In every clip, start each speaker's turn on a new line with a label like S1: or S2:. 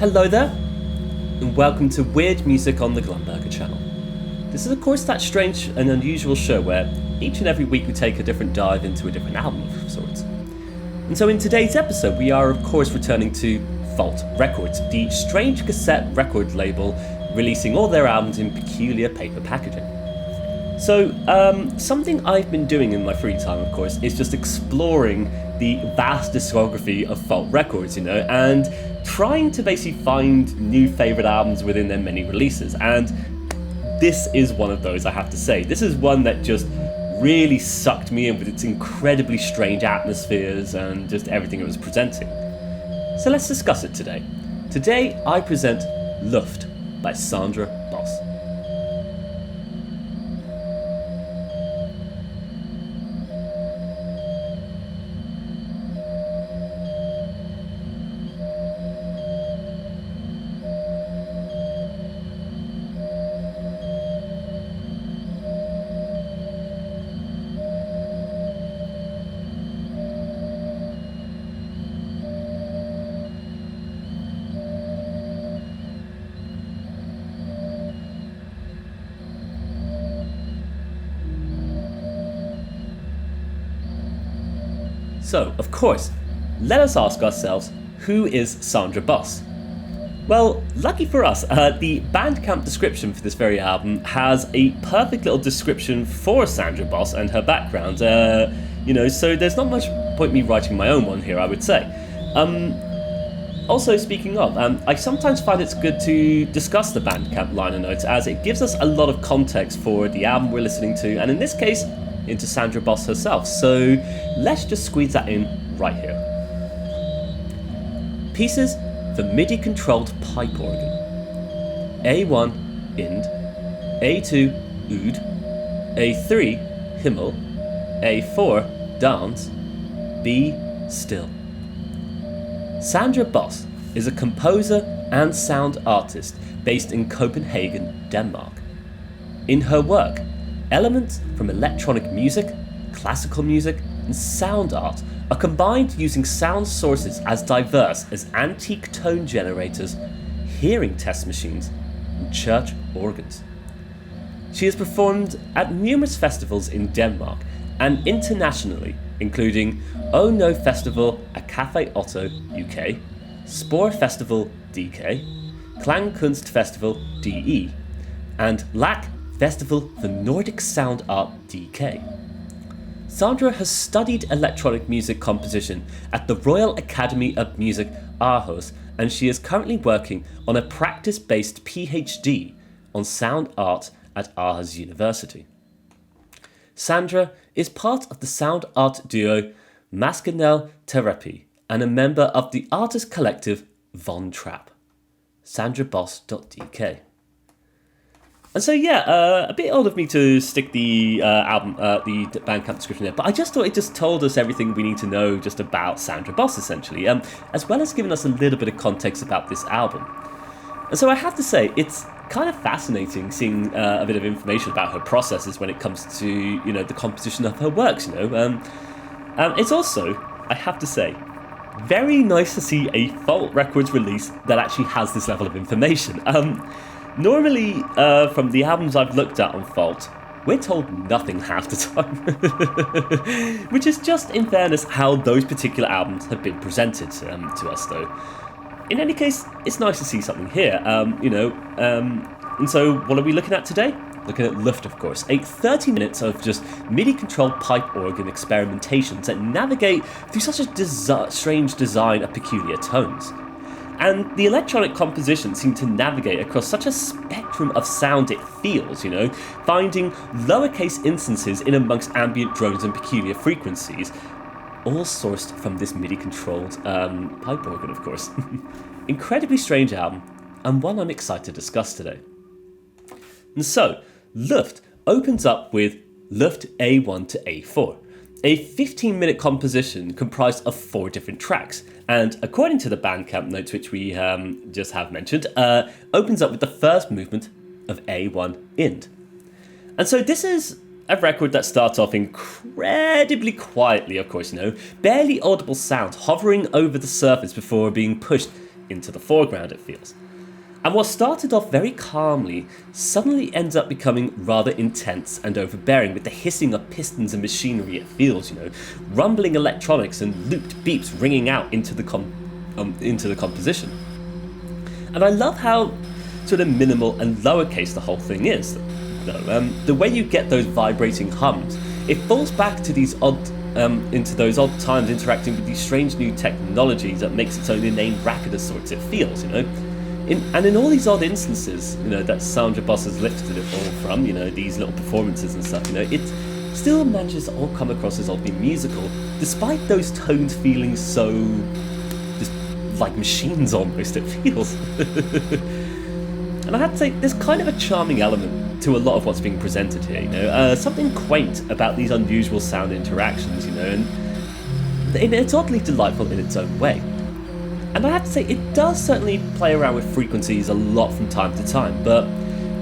S1: Hello there, and welcome to Weird Music on the Glumberger channel. This is of course that strange and unusual show where each and every week we take a different dive into a different album of sorts. And so in today's episode we are of course returning to Falt Records, the strange cassette record label releasing all their albums in peculiar paper packaging. So something I've been doing in my free time of course is just exploring the vast discography of Falt Records, and trying to basically find new favourite albums within their many releases, and this is one of those, I have to say. This is one that just really sucked me in with its incredibly strange atmospheres and just everything it was presenting. So let's discuss it today. Today I present Luft by Sandra Boss. So, of course, let us ask ourselves, who is Sandra Boss? Well, lucky for us, the bandcamp description for this very album has a perfect little description for Sandra Boss and her background, so there's not much point me writing my own one here, I would say. Also, speaking of, I sometimes find it's good to discuss the bandcamp liner notes as it gives us a lot of context for the album we're listening to, and in this case, into Sandra Boss herself, so let's just squeeze that in right here. Pieces for MIDI-controlled pipe organ. A1 Ind, A2 Oud, A3 Himmel, A4 Dance, B Still. Sandra Boss is a composer and sound artist based in Copenhagen, Denmark. In her work, elements from electronic music, classical music, and sound art are combined using sound sources as diverse as antique tone generators, hearing test machines, and church organs. She has performed at numerous festivals in Denmark and internationally, including Oh No Festival at Café Otto, UK, Spore Festival, DK, Klangkunst Festival, DE, and LAC Festival for Nordic Sound Art, DK. Sandra has studied electronic music composition at the Royal Academy of Music, Aarhus, and she is currently working on a practice-based PhD on sound art at Aarhus University. Sandra is part of the sound art duo Maskinel Therapy and a member of the artist collective Von Trapp. SandraBoss.dk. And so a bit old of me to stick the the bandcamp description there, but I just thought it just told us everything we need to know just about Sandra Boss, essentially, as well as giving us a little bit of context about this album. And so I have to say, it's kind of fascinating seeing a bit of information about her processes when it comes to, the composition of her works, It's also, I have to say, very nice to see a Falt Records release that actually has this level of information. Normally, from the albums I've looked at on Falt, we're told nothing half the time. Which is just, in fairness, how those particular albums have been presented to us, though. In any case, it's nice to see something here, and so what are we looking at today? Looking at Luft, of course, 30 minutes of just MIDI-controlled pipe organ experimentations that navigate through such a strange design of peculiar tones. And the electronic composition seemed to navigate across such a spectrum of sound it feels, finding lowercase instances in amongst ambient drones and peculiar frequencies, all sourced from this MIDI-controlled pipe organ, of course. Incredibly strange album, and one I'm excited to discuss today. And so, Luft opens up with Luft A1 to A4, a 15-minute composition comprised of 4 different tracks, and according to the bandcamp notes which we just have mentioned, opens up with the first movement of A1 Ind. And so this is a record that starts off incredibly quietly, of course, barely audible sounds hovering over the surface before being pushed into the foreground, it feels. And what started off very calmly suddenly ends up becoming rather intense and overbearing, with the hissing of pistons and machinery it feels, rumbling electronics and looped beeps ringing out into the composition. And I love how sort of minimal and lowercase the whole thing is, though. The way you get those vibrating hums, it falls back to these into those odd times interacting with these strange new technologies that makes its own inane racket of sorts it feels, And in all these odd instances, that Sandra Boss has lifted it all from, these little performances and stuff, it still manages to all come across as oddly musical, despite those tones feeling so just like machines almost, it feels. And I have to say, there's kind of a charming element to a lot of what's being presented here, something quaint about these unusual sound interactions, and it's oddly delightful in its own way. And I have to say, it does certainly play around with frequencies a lot from time to time, but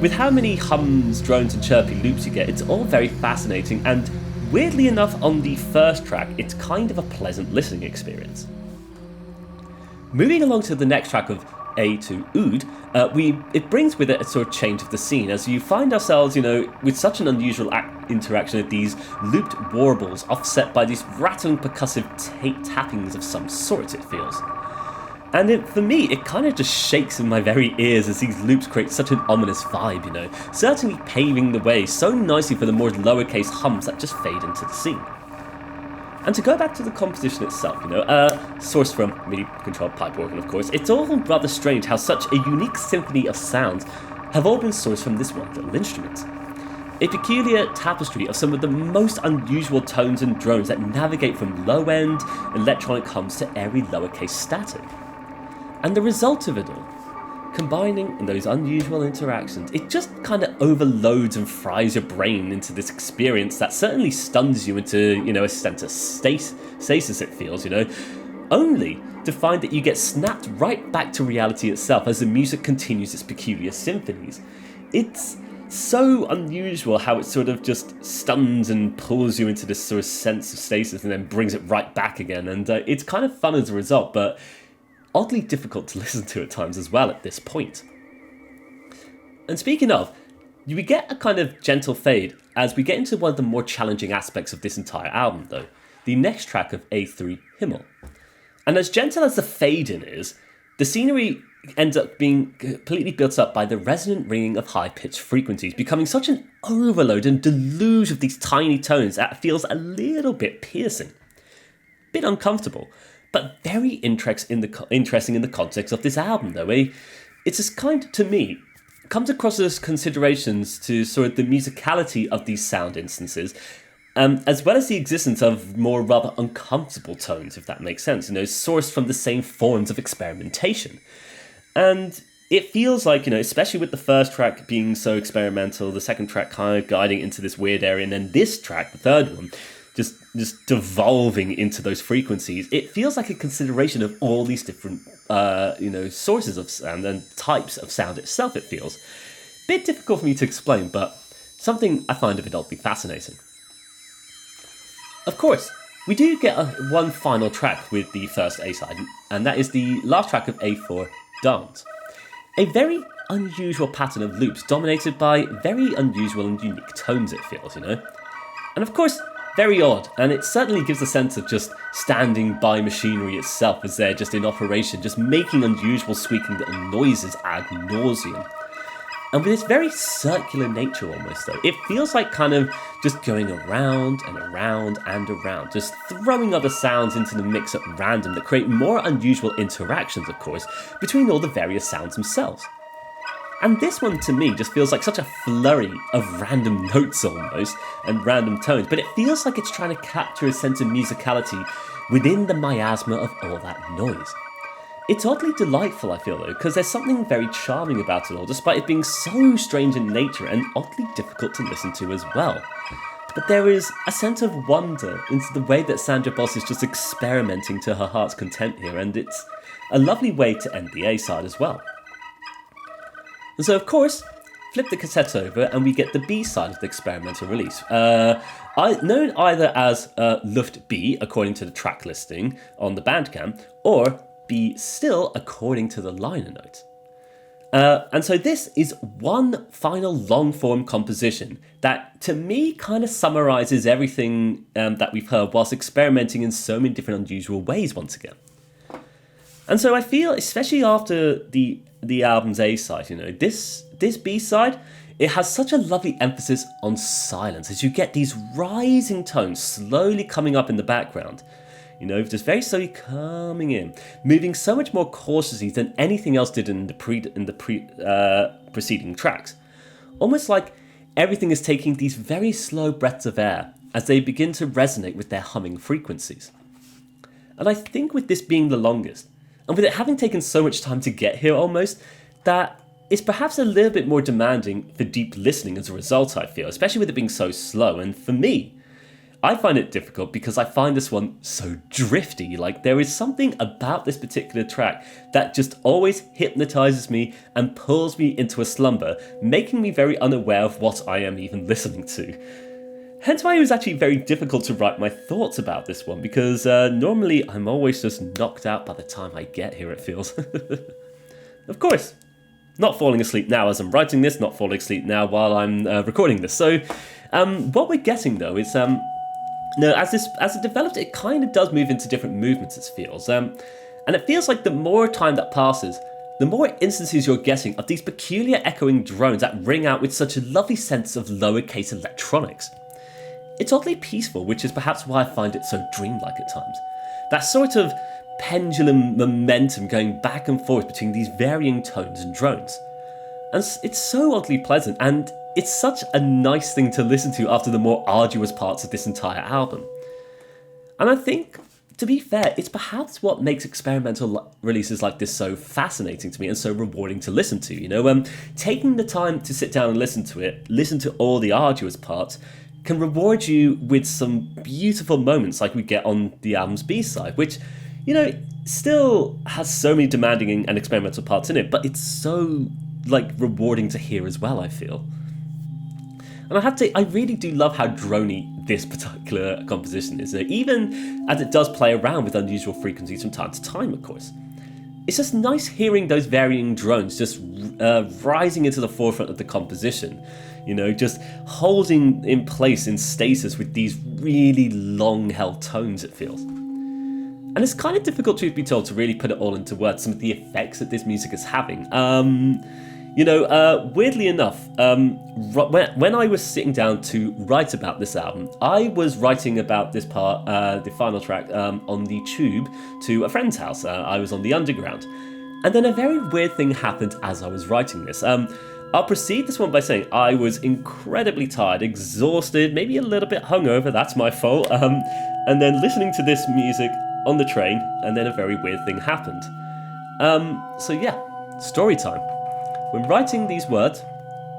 S1: with how many hums, drones and chirpy loops you get, it's all very fascinating, and weirdly enough, on the first track, it's kind of a pleasant listening experience. Moving along to the next track of A to Oud, it brings with it a sort of change of the scene, as you find ourselves, with such an unusual interaction of these looped warbles offset by these rattling percussive tappings of some sort, it feels. And for me, it kind of just shakes in my very ears as these loops create such an ominous vibe, certainly paving the way so nicely for the more lowercase hums that just fade into the scene. And to go back to the composition itself, sourced from MIDI-controlled pipe organ, of course, it's all rather strange how such a unique symphony of sounds have all been sourced from this one little instrument. A peculiar tapestry of some of the most unusual tones and drones that navigate from low-end electronic hums to airy lowercase static. And the result of it all, combining in those unusual interactions, it just kind of overloads and fries your brain into this experience that certainly stuns you into, a sense of stasis it feels, only to find that you get snapped right back to reality itself as the music continues its peculiar symphonies. It's so unusual how it sort of just stuns and pulls you into this sort of sense of stasis and then brings it right back again, and it's kind of fun as a result, but oddly difficult to listen to at times as well at this point. And speaking of, we get a kind of gentle fade as we get into one of the more challenging aspects of this entire album, though, the next track of A3 Himmel. And as gentle as the fade in is, the scenery ends up being completely built up by the resonant ringing of high-pitched frequencies, becoming such an overload and deluge of these tiny tones that feels a little bit piercing. Bit uncomfortable, but very interesting in the context of this album, though. It's just kind, to me, comes across as considerations to sort of the musicality of these sound instances, as well as the existence of more rather uncomfortable tones, if that makes sense, sourced from the same forms of experimentation. And it feels like, especially with the first track being so experimental, the second track kind of guiding into this weird area, and then this track, the third one, just devolving into those frequencies, it feels like a consideration of all these different, sources of sound and types of sound itself, it feels. Bit difficult for me to explain, but something I find a bit oddly fascinating. Of course, we do get one final track with the first A-side, and that is the last track of A4, Dance. A very unusual pattern of loops dominated by very unusual and unique tones, it feels, And of course, very odd, and it certainly gives a sense of just standing by machinery itself as they're just in operation, just making unusual squeaking little noises ad nauseum. And with its very circular nature almost, though, it feels like kind of just going around and around and around, just throwing other sounds into the mix at random that create more unusual interactions, of course, between all the various sounds themselves. And this one, to me, just feels like such a flurry of random notes almost, and random tones, but it feels like it's trying to capture a sense of musicality within the miasma of all that noise. It's oddly delightful, I feel, though, because there's something very charming about it all, despite it being so strange in nature and oddly difficult to listen to as well. But there is a sense of wonder into the way that Sandra Boss is just experimenting to her heart's content here, and it's a lovely way to end the A-side as well. And so, of course, flip the cassette over and we get the B-side of the experimental release, known either as Luft B, according to the track listing on the bandcamp, or be still according to the liner notes. And so this is one final long-form composition that, to me, kind of summarizes everything that we've heard whilst experimenting in so many different unusual ways once again. And so I feel, especially after the album's A-side, this B-side, it has such a lovely emphasis on silence as you get these rising tones slowly coming up in the background. Just very slowly coming in, moving so much more cautiously than anything else did in the preceding tracks. Almost like everything is taking these very slow breaths of air as they begin to resonate with their humming frequencies. And I think with this being the longest, and with it having taken so much time to get here almost, that it's perhaps a little bit more demanding for deep listening as a result, I feel, especially with it being so slow. And for me, I find it difficult because I find this one so drifty. Like, there is something about this particular track that just always hypnotizes me and pulls me into a slumber, making me very unaware of what I am even listening to. Hence why it was actually very difficult to write my thoughts about this one, because normally I'm always just knocked out by the time I get here, it feels. Of course, not falling asleep now as I'm writing this, not falling asleep now while I'm recording this. So what we're getting, though, is... as it develops, it kind of does move into different movements, it feels. And it feels like the more time that passes, the more instances you're getting of these peculiar echoing drones that ring out with such a lovely sense of lowercase electronics. It's oddly peaceful, which is perhaps why I find it so dreamlike at times. That sort of pendulum momentum going back and forth between these varying tones and drones. And it's so oddly pleasant, and it's such a nice thing to listen to after the more arduous parts of this entire album. And I think, to be fair, it's perhaps what makes experimental releases like this so fascinating to me and so rewarding to listen to. Taking the time to sit down and listen to it, listen to all the arduous parts, can reward you with some beautiful moments like we get on the album's B-side, which, still has so many demanding and experimental parts in it, but it's so, rewarding to hear as well, I feel. And I have to say, I really do love how droney this particular composition is, even as it does play around with unusual frequencies from time to time, of course. It's just nice hearing those varying drones just rising into the forefront of the composition, just holding in place in stasis with these really long-held tones, it feels. And it's kind of difficult, truth be told, to really put it all into words, some of the effects that this music is having. Weirdly enough, when I was sitting down to write about this album, I was writing about this part, the final track, on the tube to a friend's house. I was on the Underground. And then a very weird thing happened as I was writing this. I'll precede this one by saying I was incredibly tired, exhausted, maybe a little bit hungover, that's my fault, and then listening to this music on the train, and then a very weird thing happened. Story time. When writing these words,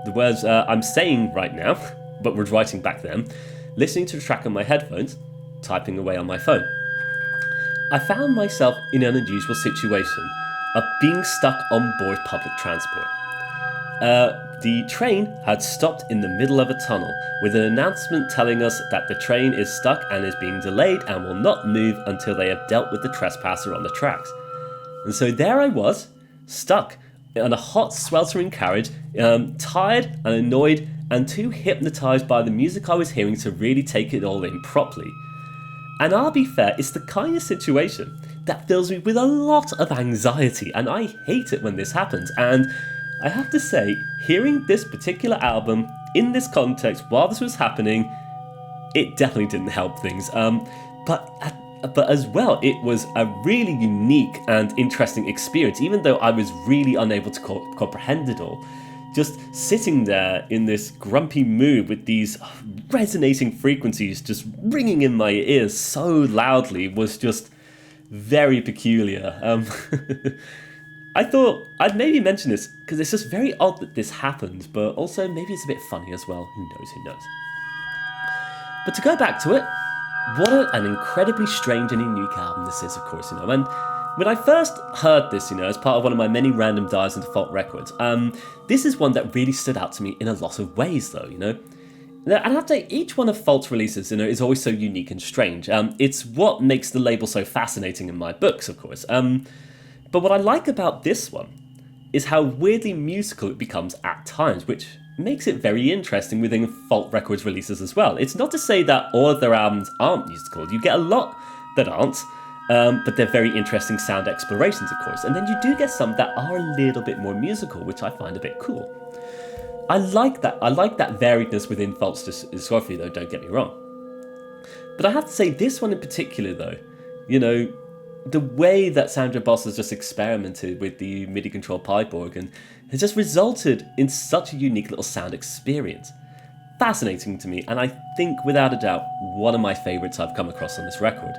S1: the words I'm saying right now, but was writing back then, listening to the track on my headphones, typing away on my phone, I found myself in an unusual situation of being stuck on board public transport. The train had stopped in the middle of a tunnel with an announcement telling us that the train is stuck and is being delayed and will not move until they have dealt with the trespasser on the tracks. And so there I was, stuck on a hot, sweltering carriage, tired and annoyed and too hypnotised by the music I was hearing to really take it all in properly. And I'll be fair, it's the kind of situation that fills me with a lot of anxiety, and I hate it when this happens. And I have to say, hearing this particular album in this context while this was happening, it definitely didn't help things. But as well, it was a really unique and interesting experience, even though I was really unable to comprehend it all. Just sitting there in this grumpy mood with these resonating frequencies just ringing in my ears so loudly was just very peculiar. I thought I'd maybe mention this because it's just very odd that this happened, but also maybe it's a bit funny as well. Who knows? But to go back to it, what an incredibly strange and unique album this is, of course, and when I first heard this, as part of one of my many random dives into Falt Records, this is one that really stood out to me in a lot of ways, though, And I have to say, each one of Falt's releases, is always so unique and strange. It's what makes the label so fascinating in my books, of course. But what I like about this one is how weirdly musical it becomes at times, which makes it very interesting within Falt Records releases as well. It's not to say that all of their albums aren't musical. You get a lot that aren't, but they're very interesting sound explorations, of course. And then you do get some that are a little bit more musical, which I find a bit cool. I like that variedness within Falt's discography, though, don't get me wrong. But I have to say, this one in particular, though, the way that Sandra Boss has just experimented with the MIDI-controlled pipe organ has just resulted in such a unique little sound experience. Fascinating to me, and I think, without a doubt, one of my favourites I've come across on this record.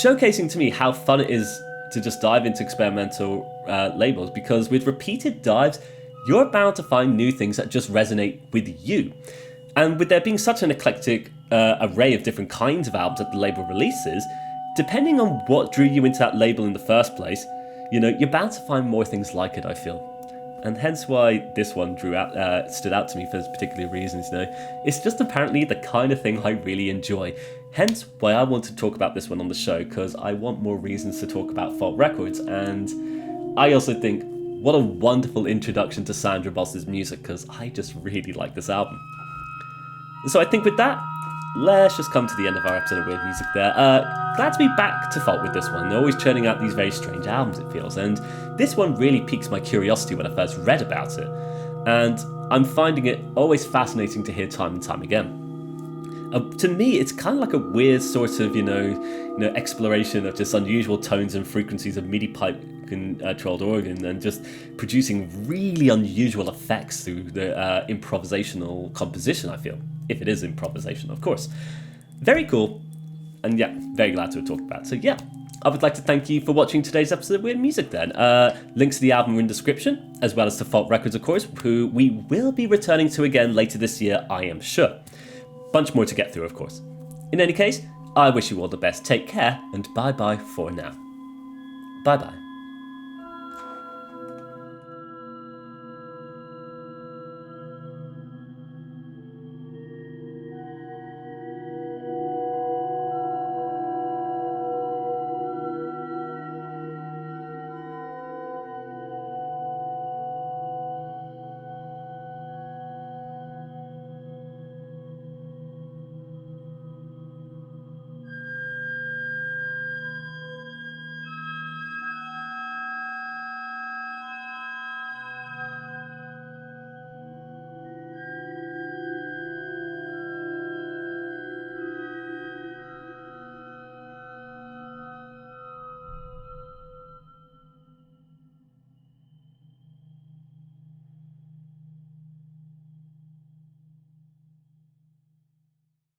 S1: Showcasing to me how fun it is to just dive into experimental labels, because with repeated dives, you're bound to find new things that just resonate with you. And with there being such an eclectic array of different kinds of albums that the label releases, depending on what drew you into that label in the first place, you're bound to find more things like it, I feel. And hence why this one stood out to me for particular reasons. It's just apparently the kind of thing I really enjoy. Hence why I want to talk about this one on the show, because I want more reasons to talk about Falt Records. And I also think, what a wonderful introduction to Sandra Boss's music, because I just really like this album. So I think with that, let's just come to the end of our episode of Weird Music there. Glad to be back to Falt with this one. They're always churning out these very strange albums, it feels, and this one really piques my curiosity when I first read about it, and I'm finding it always fascinating to hear time and time again. To me, it's kind of like a weird sort of, exploration of just unusual tones and frequencies of MIDI pipe controlled organ, and just producing really unusual effects through the improvisational composition, I feel. If it is improvisation, of course. Very cool, and yeah, very glad to have talked about it. So yeah, I would like to thank you for watching today's episode of Weird Music then. Links to the album are in the description, as well as to Falt Records, of course, who we will be returning to again later this year, I am sure. Bunch more to get through, of course. In any case, I wish you all the best. Take care, and bye-bye for now. Bye-bye.